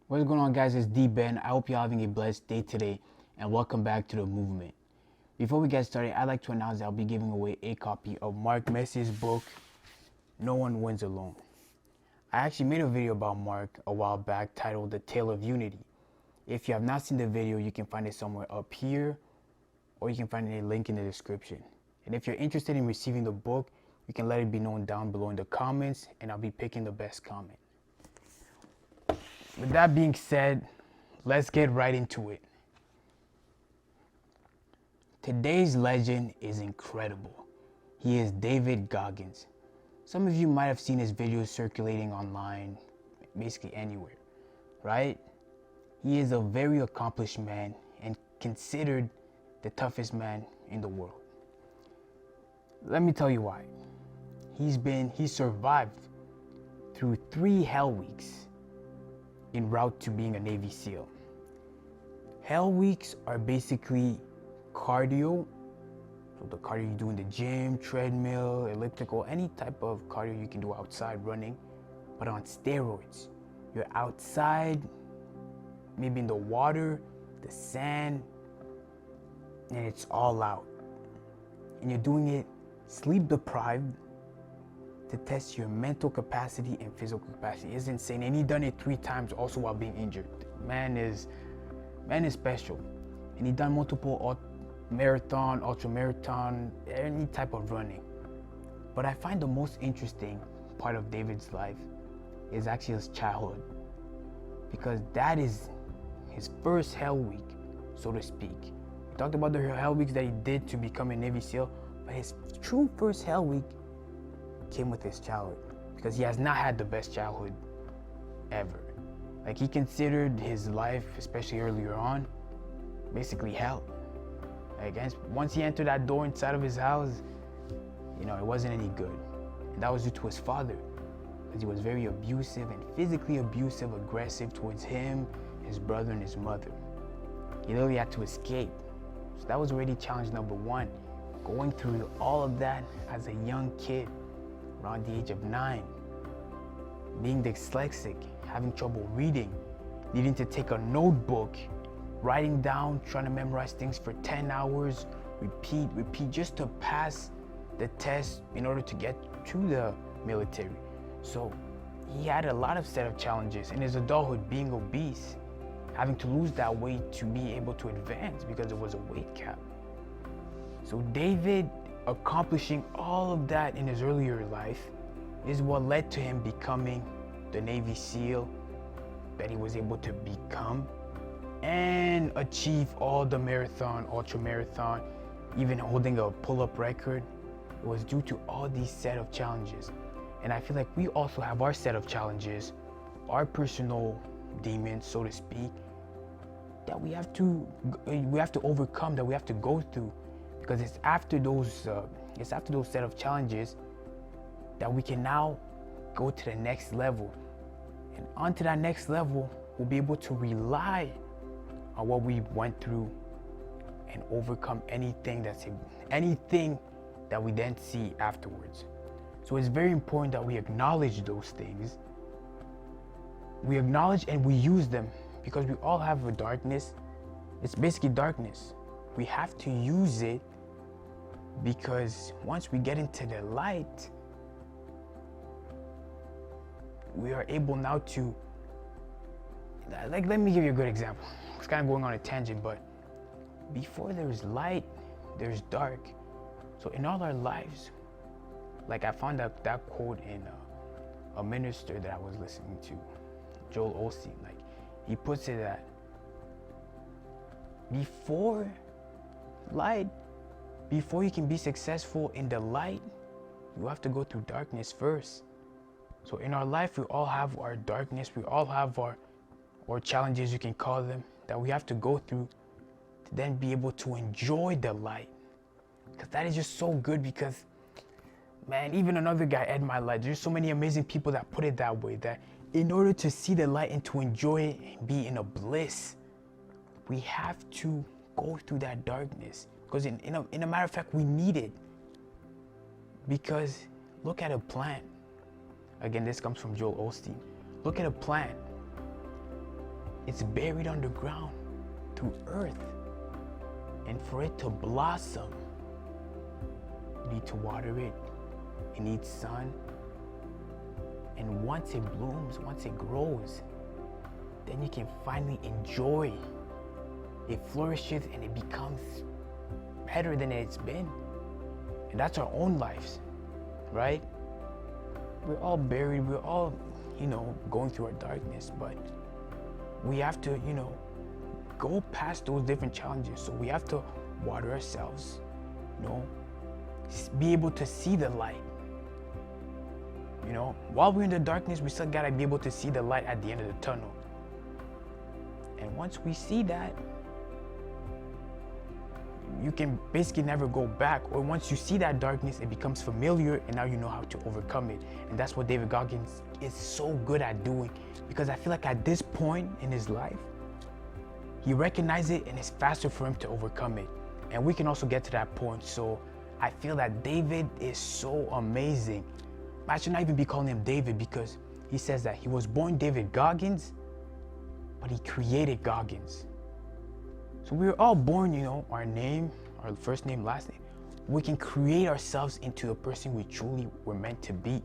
What's going on, guys? It's D-Ben. I hope you're having a blessed day today, and welcome back to the movement. Before we get started, I'd like to announce that I'll be giving away a copy of Mark Messi's book, No One Wins Alone. I actually made a video about Mark a while back titled The Tale of Unity. If you have not seen the video, you can find it somewhere up here, or you can find a link in the description. And if you're interested in receiving the book, you can let it be known down below in the comments, and I'll be picking the best comment. With that being said, let's get right into it. Today's legend is incredible. He is David Goggins. Some of you might have seen his videos circulating online, basically anywhere, right? He is a very accomplished man and considered the toughest man in the world. Let me tell you why. He survived through 3 hell weeks en route to being a Navy SEAL. Hell weeks are basically cardio, so the cardio you do in the gym, treadmill, elliptical, any type of cardio you can do outside running, but on steroids. You're outside, maybe in the water, the sand, and it's all out. And you're doing it sleep deprived to test your mental capacity and physical capacity. It's insane. And he done it 3 times also while being injured. Man is special. And he done multiple marathon, ultra marathon, any type of running. But I find the most interesting part of David's life is actually his childhood, because that is his first hell week, so to speak. We talked about the hell weeks that he did to become a Navy SEAL, but his true first hell week came with his childhood, because he has not had the best childhood ever. Like, he considered his life, especially earlier on, basically hell. Like, once he entered that door inside of his house, it wasn't any good. And that was due to his father, because he was very abusive and physically abusive, aggressive towards him, his brother, and his mother. He literally had to escape. So that was already challenge number 1. Going through all of that as a young kid, around the age of 9, being dyslexic, having trouble reading, needing to take a notebook, writing down, trying to memorize things for 10 hours, repeat, just to pass the test in order to get to the military. So he had a lot of set of challenges in his adulthood, being obese, having to lose that weight to be able to advance because there was a weight cap. So David accomplishing all of that in his earlier life is what led to him becoming the Navy SEAL that he was able to become, and achieve all the marathon, ultra marathon, even holding a pull-up record. It was due to all these set of challenges. And I feel like we also have our set of challenges, our personal demons, so to speak, that we have to overcome, that we have to go through. Because it's after those set of challenges that we can now go to the next level. And onto that next level, we'll be able to rely on what we went through and overcome anything that we then see afterwards. So it's very important that we acknowledge those things. We acknowledge and we use them, because we all have a darkness. It's basically darkness. We have to use it, because once we get into the light, we are able now to, like, let me give you a good example. It's kind of going on a tangent, but before there's light, there's dark. So in all our lives, like, I found that quote in a minister that I was listening to, Joel Osteen. Like, he puts it that before you can be successful in the light, you have to go through darkness first. So in our life, we all have our darkness, we all have our challenges, you can call them, that we have to go through to then be able to enjoy the light. Because that is just so good, because, man, even another guy, Ed My Light, there's so many amazing people that put it that way, that in order to see the light and to enjoy it and be in a bliss, we have to go through that darkness. Because in a matter of fact, we need it. Because look at a plant. Again, this comes from Joel Osteen. Look at a plant. it's buried underground through earth. And for it to blossom, you need to water it. It needs sun. And once it blooms, once it grows, then you can finally enjoy. It flourishes and it becomes better than it's been. And that's our own lives, right? We're all buried, we're all, going through our darkness, but we have to, go past those different challenges. So we have to water ourselves, be able to see the light. While we're in the darkness, we still gotta be able to see the light at the end of the tunnel. And once we see that, you can basically never go back. Or once you see that darkness, it becomes familiar, and now you know how to overcome it. And that's what David Goggins is so good at doing, because I feel like at this point in his life, he recognizes it and it's faster for him to overcome it. And we can also get to that point. So I feel that David is so amazing. I should not even be calling him David, because he says that he was born David Goggins, but he created Goggins. So we were all born, our name, our first name, last name. We can create ourselves into the person we truly were meant to be.